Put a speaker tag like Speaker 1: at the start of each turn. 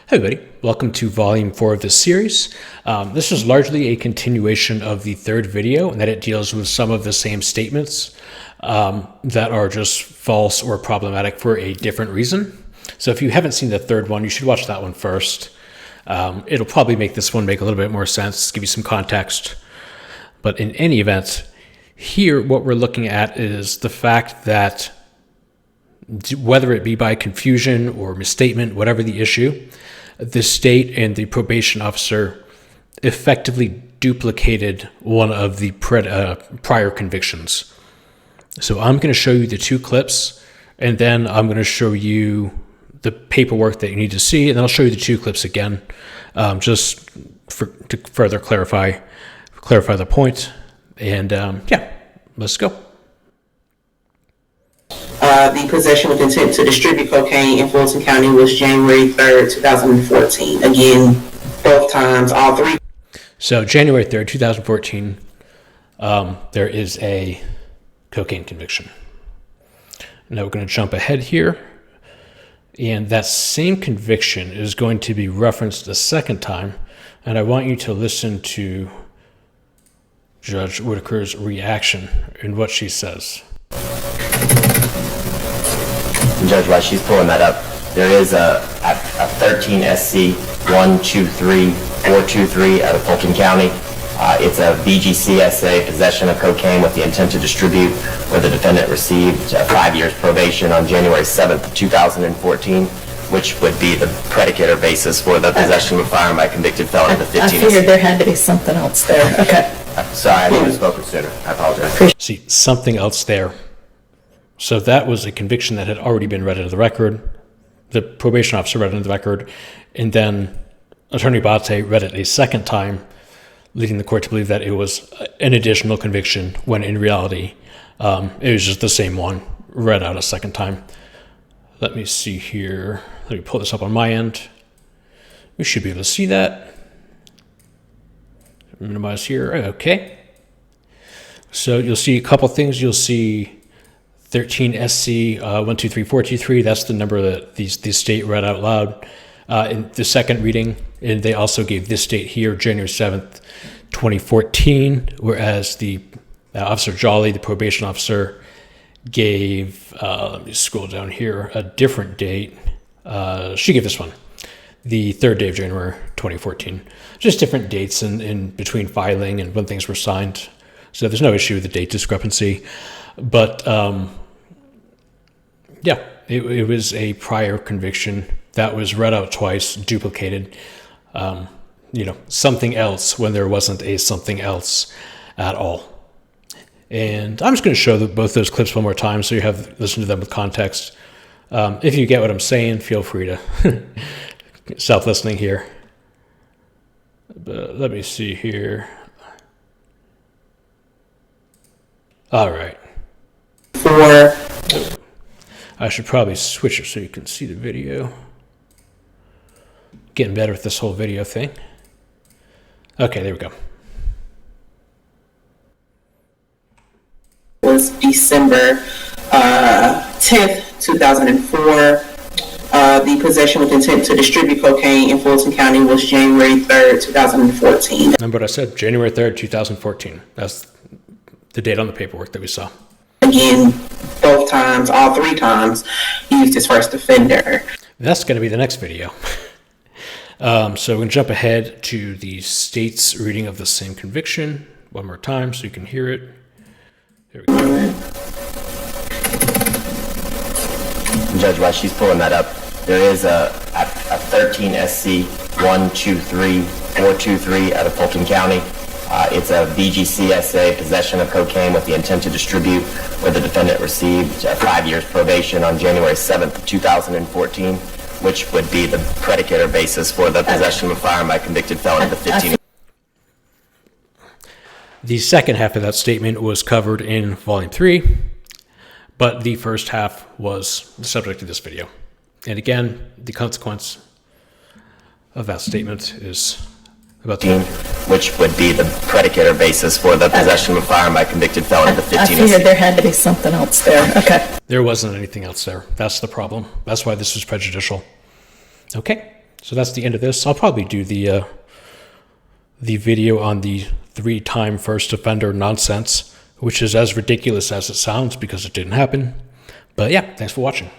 Speaker 1: Hey everybody, welcome to volume 4 of this series. This is largely a continuation of the third video, and that it deals with some of the same statements that are just false or problematic for a different reason. So if you haven't seen the third one, you should watch that one first. It'll probably make this one make a little bit more sense, give you some context. But in any event, here what we're looking at is the fact that whether it be by confusion or misstatement, whatever the issue, the state and the probation officer effectively duplicated one of the prior convictions. So I'm going to show you the two clips, and then I'm going to show you the paperwork that you need to see, and then I'll show you the two clips again, just to further clarify the point. And yeah, let's go.
Speaker 2: The possession with intent to distribute cocaine in Fulton County was January 3rd, 2014. Again, both times, all three.
Speaker 1: So January 3rd, 2014, there is a cocaine conviction. Now we're going to jump ahead here. And that same conviction is going to be referenced a second time. And I want you to listen to Judge Whitaker's reaction in what she says.
Speaker 3: Judge, while she's pulling that up, there is a 13 SC 123423 out of Fulton County. It's a BGCSA, possession of cocaine with the intent to distribute, where the defendant received 5 years probation on January 7th, 2014, which would be the predicate or basis for the possession of a firearm by a convicted felon. The 15
Speaker 4: I figured there had to be something else there. Okay.
Speaker 3: Sorry, I didn't spoke sooner. I apologize.
Speaker 1: See, something else there. So that was a conviction that had already been read into the record. The probation officer read it into the record, and then Attorney Bate read it a second time, leading the court to believe that it was an additional conviction, when in reality, it was just the same one, read out a second time. Let me see here. Let me pull this up on my end. We should be able to see that. Minimize here. Okay. So you'll see a couple things. You'll see 13 SC 123423. That's the number that the state read out loud in the second reading, and they also gave this date here, January 7th, 2014. Whereas the Officer Jolly, the probation officer, gave let me scroll down here, a different date. She gave this one, the third day of January 2014. Just different dates in between filing and when things were signed. So there's no issue with the date discrepancy, but yeah, it was a prior conviction that was read out twice, duplicated, something else when there wasn't a something else at all. And I'm just going to show both those clips one more time so you have listen to them with context. If you get what I'm saying, feel free to self-listening here. But let me see here. All right. I should probably switch it so you can see the video. Getting better with this whole video thing. Okay, there we go.
Speaker 2: Was December 10th, 2004. The possession with intent to distribute cocaine in Fulton County was January 3rd, 2014.
Speaker 1: Remember what I said? January 3rd, 2014. That's the date on the paperwork that we saw.
Speaker 2: Again, both times, all three times, he used his first offender.
Speaker 1: That's going to be the next video. So we're going to jump ahead to the state's reading of the same conviction one more time so you can hear it. Here we go.
Speaker 3: Judge, while she's pulling that up, there is a 13 SC 123423 out of Fulton County. It's a BGCSA, possession of cocaine with the intent to distribute, where the defendant received 5 years probation on January 7th, 2014, which would be the predicate or basis for the possession of a firearm by a convicted felon. The 15.
Speaker 1: The second half of that statement was covered in Volume 3, but the first half was the subject of this video. And again, the consequence of that statement is about
Speaker 3: 15, which would be the predicate or basis for the possession of a firearm by a convicted felon. The 15.
Speaker 4: I figured there had to be something else there. Okay.
Speaker 1: There wasn't anything else there. That's the problem. That's why this was prejudicial. Okay, So that's the end of this. I'll probably do the video on the 3-time first offender nonsense, which is as ridiculous as it sounds because it didn't happen. But yeah, thanks for watching.